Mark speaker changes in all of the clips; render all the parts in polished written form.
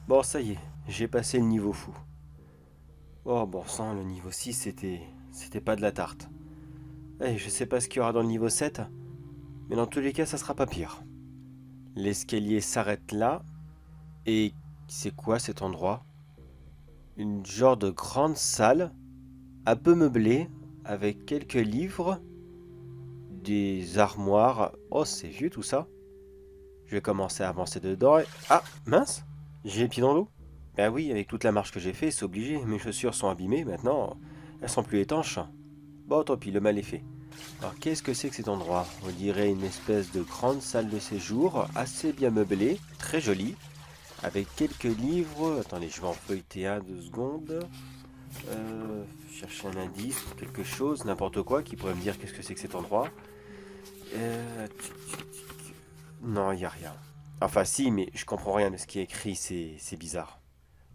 Speaker 1: Bon, ça y est, j'ai passé le niveau fou. Oh, bon sang, le niveau 6, c'était pas de la tarte. Eh, je sais pas ce qu'il y aura dans le niveau 7, mais dans tous les cas, ça sera pas pire. L'escalier s'arrête là, et c'est quoi cet endroit? Une genre de grande salle, un peu meublée, avec quelques livres, des armoires. Oh, c'est vieux tout ça. Je vais commencer à avancer dedans et... Ah, mince! J'ai les pieds dans l'eau. Ben oui, avec toute la marche que j'ai fait, c'est obligé. Mes chaussures sont abîmées maintenant. Elles sont plus étanches. Bon, tant pis, le mal est fait. Alors, qu'est-ce que c'est que cet endroit? On dirait une espèce de grande salle de séjour, assez bien meublée, très jolie, avec quelques livres. Attendez, je vais en feuilleter un, 2 secondes. Chercher un indice, quelque chose, n'importe quoi, qui pourrait me dire qu'est-ce que c'est que cet endroit. Non, il n'y a rien. Enfin, si, mais je comprends rien de ce qui est écrit, c'est bizarre.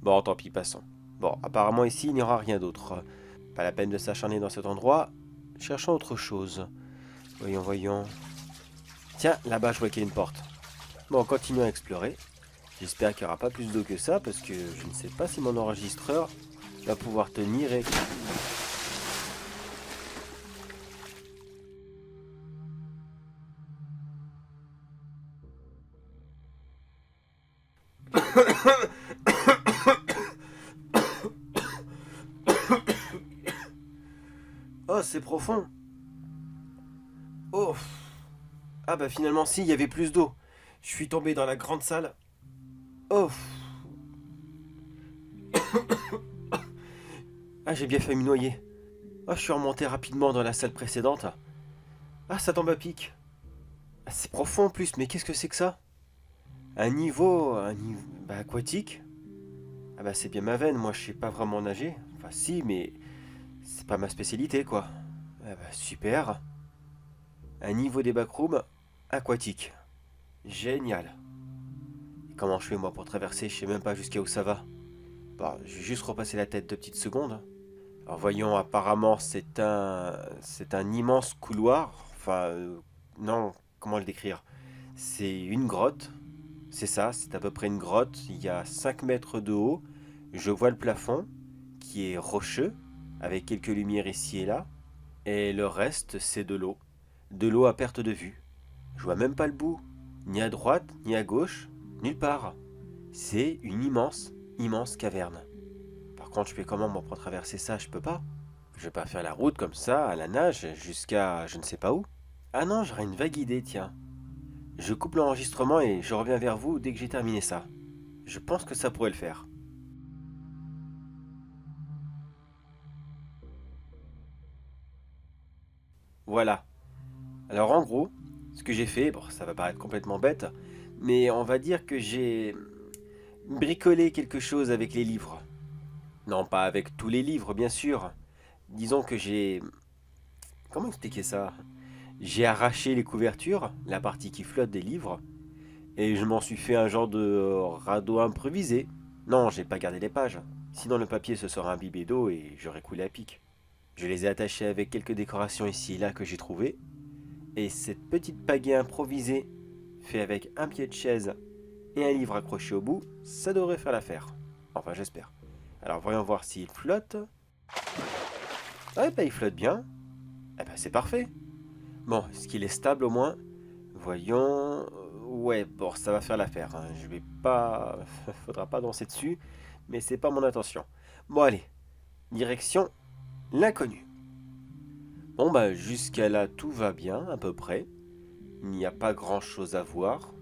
Speaker 1: Bon, tant pis, passons. Bon, apparemment ici, il n'y aura rien d'autre. Pas la peine de s'acharner dans cet endroit. Cherchons autre chose. Voyons, voyons. Tiens, là-bas, je vois qu'il y a une porte. Bon, continuons à explorer. J'espère qu'il n'y aura pas plus d'eau que ça, parce que je ne sais pas si mon enregistreur va pouvoir tenir et... Oh, c'est profond. Oh. Ah bah finalement, si, il y avait plus d'eau. Je suis tombé dans la grande salle. Oh. Ah, j'ai bien failli me noyer. Ah, je suis remonté rapidement dans la salle précédente. Ah, ça tombe à pic. Ah, c'est profond en plus, mais qu'est-ce que c'est que ça? Un niveau bah, aquatique. Ah bah c'est bien ma veine, moi je sais pas vraiment nager. Enfin si, mais c'est pas ma spécialité quoi. Ah bah super. Un niveau des backrooms aquatique. Génial. Et comment je fais moi pour traverser? Je sais même pas jusqu'à où ça va. Bah, je vais juste repasser la tête 2 petites secondes. Alors voyons, apparemment c'est un immense couloir. Enfin, non, comment le décrire? C'est une grotte. C'est ça, c'est à peu près une grotte. Il y a 5 mètres de haut. Je vois le plafond qui est rocheux, avec quelques lumières ici et là. Et le reste, c'est de l'eau. De l'eau à perte de vue. Je vois même pas le bout. Ni à droite, ni à gauche, nulle part. C'est une immense, immense caverne. Par contre, je fais comment moi pour traverser ça? Je peux pas. Je vais pas faire la route comme ça, à la nage, jusqu'à je ne sais pas où. Ah non, j'aurais une vague idée, tiens. Je coupe l'enregistrement et je reviens vers vous dès que j'ai terminé ça. Je pense que ça pourrait le faire. Voilà. Alors en gros, ce que j'ai fait, bon, ça va paraître complètement bête, mais on va dire que j'ai bricolé quelque chose avec les livres. Non, pas avec tous les livres, bien sûr. Disons que j'ai... Comment expliquer ça? J'ai arraché les couvertures, la partie qui flotte des livres, et je m'en suis fait un genre de radeau improvisé. Non, j'ai pas gardé les pages. Sinon le papier se serait imbibé d'eau et j'aurais coulé à pic. Je les ai attachés avec quelques décorations ici et là que j'ai trouvées. Et cette petite pagaie improvisée, fait avec un pied de chaise et un livre accroché au bout, ça devrait faire l'affaire. Enfin, j'espère. Alors, voyons voir s'il flotte. Ah, bah, il flotte bien. Eh ben, c'est parfait. Bon, est-ce qu'il est stable au moins? Voyons. Ouais, bon, ça va faire l'affaire. Hein. Je vais pas. Faudra pas danser dessus, mais c'est pas mon intention. Bon, allez. Direction l'inconnu. Bon, bah, jusqu'à là, tout va bien, à peu près. Il n'y a pas grand-chose à voir.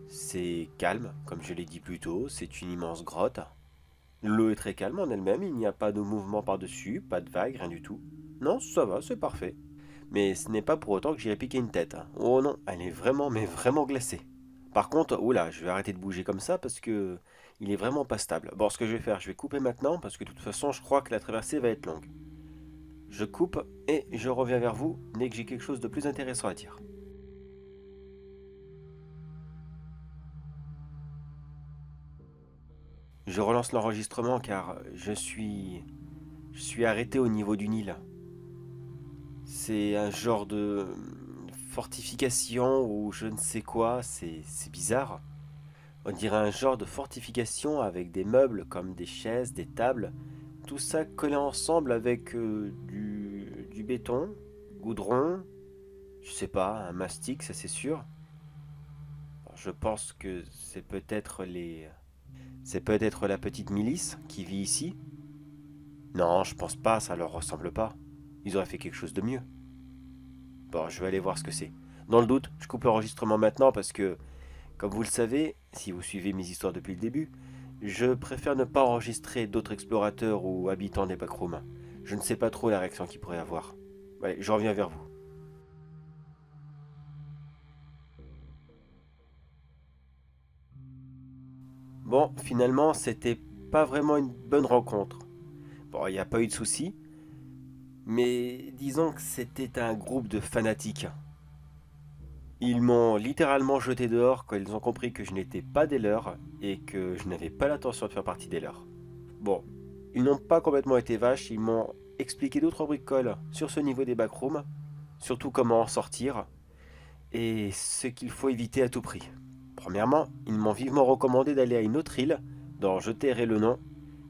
Speaker 1: C'est calme, comme je l'ai dit plus tôt, c'est une immense grotte. L'eau est très calme en elle-même, il n'y a pas de mouvement par-dessus, pas de vagues, rien du tout. Non, ça va, c'est parfait. Mais ce n'est pas pour autant que j'irai piquer une tête. Oh non, elle est vraiment, mais vraiment glacée. Par contre, oula, je vais arrêter de bouger comme ça parce que il est vraiment pas stable. Bon, ce que je vais faire, je vais couper maintenant parce que de toute façon, je crois que la traversée va être longue. Je coupe et je reviens vers vous dès que j'ai quelque chose de plus intéressant à dire. Je relance l'enregistrement car je suis arrêté au niveau du Nil. C'est un genre de fortification ou je ne sais quoi, c'est bizarre. On dirait un genre de fortification avec des meubles comme des chaises, des tables, tout ça collé ensemble avec du béton, goudron, je sais pas, un mastic, ça c'est sûr. Alors, je pense que c'est peut-être la petite milice qui vit ici. Non, je pense pas, ça leur ressemble pas. Ils auraient fait quelque chose de mieux. Bon, je vais aller voir ce que c'est. Dans le doute, je coupe l'enregistrement maintenant parce que, comme vous le savez, si vous suivez mes histoires depuis le début, je préfère ne pas enregistrer d'autres explorateurs ou habitants des backrooms. Je ne sais pas trop la réaction qu'ils pourraient avoir. Allez, je reviens vers vous. Bon, finalement, c'était pas vraiment une bonne rencontre. Bon, il n'y a pas eu de soucis, mais disons que c'était un groupe de fanatiques. Ils m'ont littéralement jeté dehors quand ils ont compris que je n'étais pas des leurs et que je n'avais pas l'intention de faire partie des leurs. Bon, ils n'ont pas complètement été vaches, ils m'ont expliqué d'autres bricoles sur ce niveau des backrooms, surtout comment en sortir, et ce qu'il faut éviter à tout prix. Premièrement, ils m'ont vivement recommandé d'aller à une autre île, dont je tairai le nom,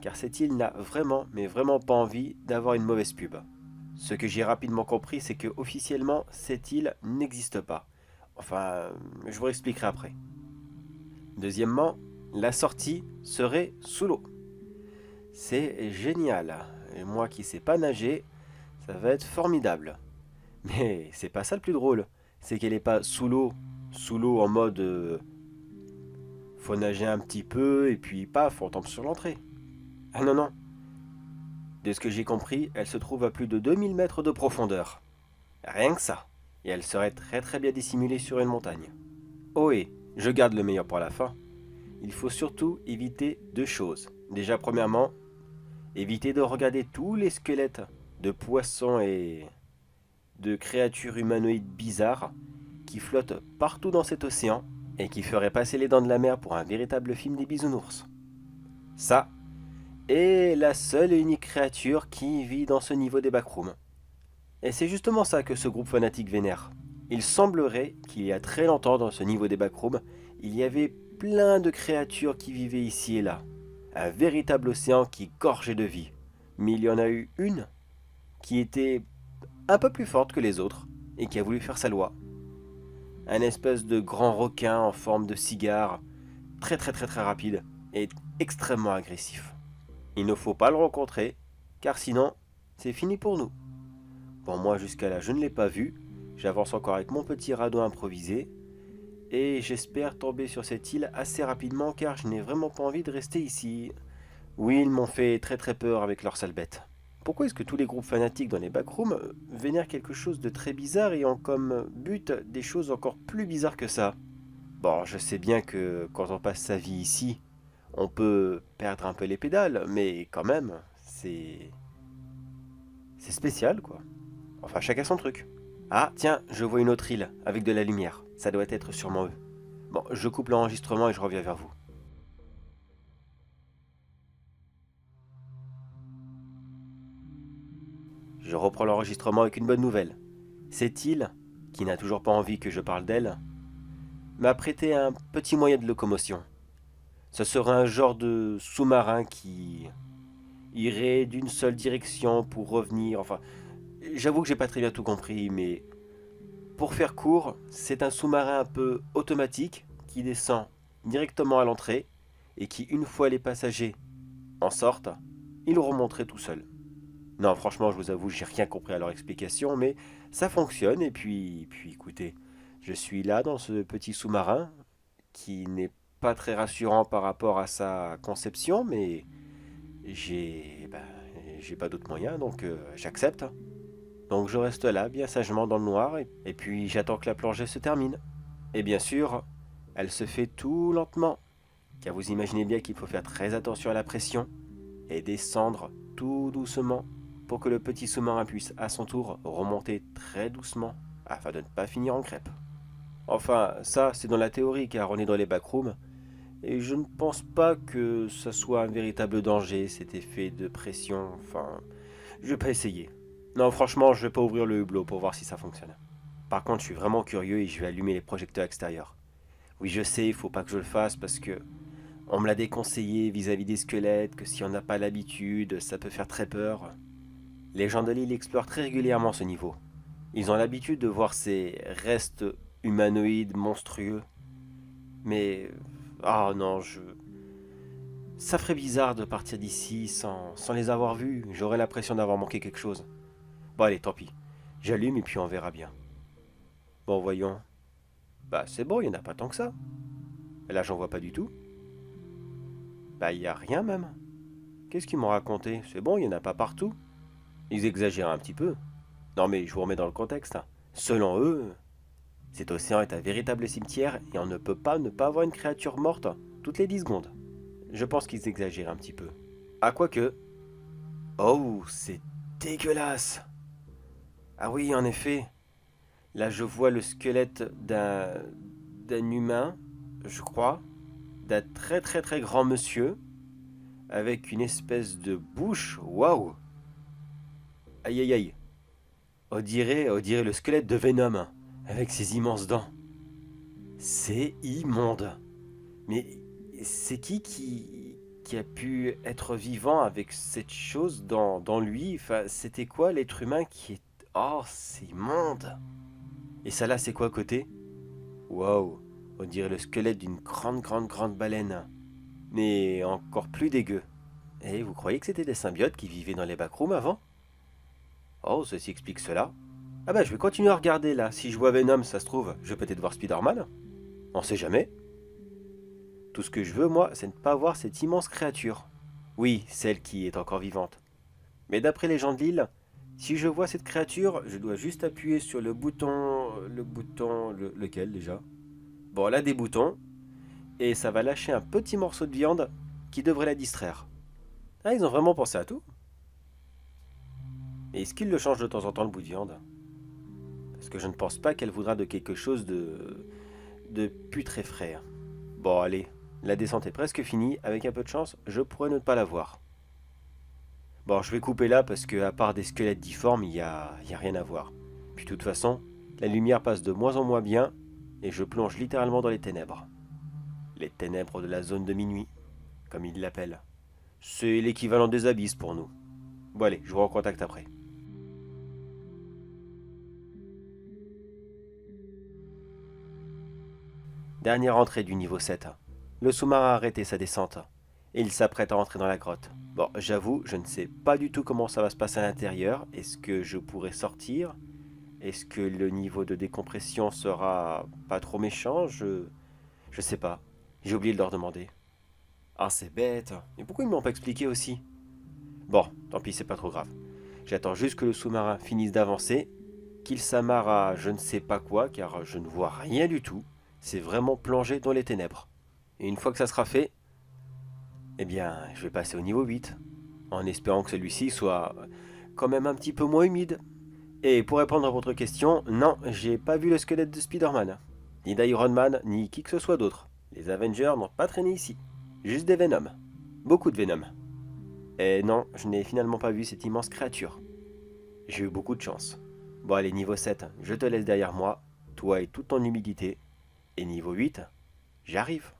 Speaker 1: car cette île n'a vraiment, mais vraiment pas envie d'avoir une mauvaise pub. Ce que j'ai rapidement compris, c'est que officiellement, cette île n'existe pas. Enfin, je vous expliquerai après. Deuxièmement, la sortie serait sous l'eau. C'est génial. Et moi qui sais pas nager, ça va être formidable. Mais c'est pas ça le plus drôle. C'est qu'elle est pas sous l'eau en mode faut nager un petit peu et puis paf, on tombe sur l'entrée. Ah non, non. De ce que j'ai compris, elle se trouve à plus de 2000 mètres de profondeur. Rien que ça. Et elle serait très très bien dissimulée sur une montagne. Oh et, je garde le meilleur pour la fin. Il faut surtout éviter deux choses. Déjà premièrement, éviter de regarder tous les squelettes de poissons et de créatures humanoïdes bizarres qui flottent partout dans cet océan et qui feraient passer les dents de la mer pour un véritable film des bisounours. Ça est la seule et unique créature qui vit dans ce niveau des backrooms. Et c'est justement ça que ce groupe fanatique vénère. Il semblerait qu'il y a très longtemps dans ce niveau des backrooms, il y avait plein de créatures qui vivaient ici et là. Un véritable océan qui gorgeait de vie. Mais il y en a eu une qui était un peu plus forte que les autres et qui a voulu faire sa loi. Un espèce de grand requin en forme de cigare, très très très très rapide et extrêmement agressif. Il ne faut pas le rencontrer, car sinon, c'est fini pour nous. Bon, moi jusqu'à là, je ne l'ai pas vu. J'avance encore avec mon petit radeau improvisé. Et j'espère tomber sur cette île assez rapidement, car je n'ai vraiment pas envie de rester ici. Oui, ils m'ont fait très très peur avec leurs sales bêtes. Pourquoi est-ce que tous les groupes fanatiques dans les backrooms vénèrent quelque chose de très bizarre et ont comme but des choses encore plus bizarres que ça? Bon, je sais bien que quand on passe sa vie ici, on peut perdre un peu les pédales, mais quand même, c'est spécial quoi. Enfin, chacun son truc. Ah, tiens, je vois une autre île avec de la lumière. Ça doit être sûrement eux. Bon, je coupe l'enregistrement et je reviens vers vous. Je reprends l'enregistrement avec une bonne nouvelle. Cette île, qui n'a toujours pas envie que je parle d'elle, m'a prêté un petit moyen de locomotion. Ce serait un genre de sous-marin qui irait d'une seule direction pour revenir. Enfin, j'avoue que j'ai pas très bien tout compris, mais pour faire court, c'est un sous-marin un peu automatique qui descend directement à l'entrée et qui, une fois les passagers en sortent, il remonterait tout seul. Non, franchement, je vous avoue, j'ai rien compris à leur explication, mais ça fonctionne. Et puis écoutez, je suis là dans ce petit sous-marin qui n'est pas très rassurant par rapport à sa conception, mais ben, j'ai pas d'autre moyen, donc j'accepte. Donc je reste là, bien sagement dans le noir, et puis j'attends que la plongée se termine. Et bien sûr, elle se fait tout lentement, car vous imaginez bien qu'il faut faire très attention à la pression, et descendre tout doucement, pour que le petit sous-marin puisse à son tour remonter très doucement, afin de ne pas finir en crêpe. Enfin, ça c'est dans la théorie, car on est dans les backrooms, Et je ne pense pas que ça soit un véritable danger, cet effet de pression. Enfin, je vais pas essayer. Non, franchement, je vais pas ouvrir le hublot pour voir si ça fonctionne. Par contre, je suis vraiment curieux et je vais allumer les projecteurs extérieurs. Oui, je sais, il faut pas que je le fasse parce que on me l'a déconseillé vis-à-vis des squelettes, que si on n'a pas l'habitude, ça peut faire très peur. Les gens de l'île explorent très régulièrement ce niveau. Ils ont l'habitude de voir ces restes humanoïdes monstrueux. Mais... Ah non, ça ferait bizarre de partir d'ici sans les avoir vus. J'aurais l'impression d'avoir manqué quelque chose. Bon allez, tant pis. J'allume et puis on verra bien. Bon, voyons. Bah c'est bon, il n'y en a pas tant que ça. Et là, j'en vois pas du tout. Bah, il n'y a rien même. Qu'est-ce qu'ils m'ont raconté? C'est bon, il n'y en a pas partout. Ils exagèrent un petit peu. Non mais je vous remets dans le contexte. Selon eux, cet océan est un véritable cimetière et on ne peut pas ne pas avoir une créature morte toutes les 10 secondes. Je pense qu'ils exagèrent un petit peu. Ah, quoique. Oh, c'est dégueulasse. Ah oui, en effet. Là, je vois le squelette d'un humain, je crois, d'un très très très grand monsieur, avec une espèce de bouche. Waouh. Aïe aïe aïe. On dirait le squelette de Venom, avec ses immenses dents. C'est immonde. Mais c'est qui a pu être vivant avec cette chose dans lui? Enfin, c'était quoi l'être humain qui est... Oh, c'est immonde. Et ça là, c'est quoi à côté? Waouh, on dirait le squelette d'une grande, grande, grande baleine. Mais encore plus dégueu. Et vous croyez que c'était des symbiotes qui vivaient dans les backrooms avant? Oh, ceci explique cela. Ah bah je vais continuer à regarder là. Si je vois Venom, ça se trouve, je vais peut-être voir Spider-Man. On sait jamais. Tout ce que je veux, moi, c'est ne pas voir cette immense créature. Oui, celle qui est encore vivante. Mais d'après les gens de l'île, si je vois cette créature, je dois juste appuyer sur le bouton... lequel déjà? Bon, là des boutons, et ça va lâcher un petit morceau de viande qui devrait la distraire. Ah, ils ont vraiment pensé à tout. Et est-ce qu'ils le changent de temps en temps le bout de viande? Parce que je ne pense pas qu'elle voudra de quelque chose de plus très frais. Bon, allez, la descente est presque finie. Avec un peu de chance, je pourrais ne pas la voir. Bon, je vais couper là parce que à part des squelettes difformes, il y a rien à voir. Puis de toute façon, la lumière passe de moins en moins bien et je plonge littéralement dans les ténèbres. Les ténèbres de la zone de minuit, comme ils l'appellent. C'est l'équivalent des abysses pour nous. Bon allez, je vous recontacte après. Dernière entrée du niveau 7. Le sous-marin a arrêté sa descente et il s'apprête à entrer dans la grotte. Bon, j'avoue, je ne sais pas du tout comment ça va se passer à l'intérieur. Est-ce que je pourrai sortir? Est-ce que le niveau de décompression sera pas trop méchant? Je sais pas. J'ai oublié de leur demander. Ah, c'est bête. Mais pourquoi ils m'ont pas expliqué aussi? Bon, tant pis, c'est pas trop grave. J'attends juste que le sous-marin finisse d'avancer, qu'il s'amarre à je ne sais pas quoi, car je ne vois rien du tout. C'est vraiment plongé dans les ténèbres. Et une fois que ça sera fait, eh bien, je vais passer au niveau 8, en espérant que celui-ci soit quand même un petit peu moins humide. Et pour répondre à votre question, non, j'ai pas vu le squelette de Spider-Man, ni d'Iron Man, ni qui que ce soit d'autre. Les Avengers n'ont pas traîné ici. Juste des Venom. Beaucoup de Venom. Et non, je n'ai finalement pas vu cette immense créature. J'ai eu beaucoup de chance. Bon allez, niveau 7, je te laisse derrière moi, toi et toute ton humidité. Et niveau 8, j'arrive.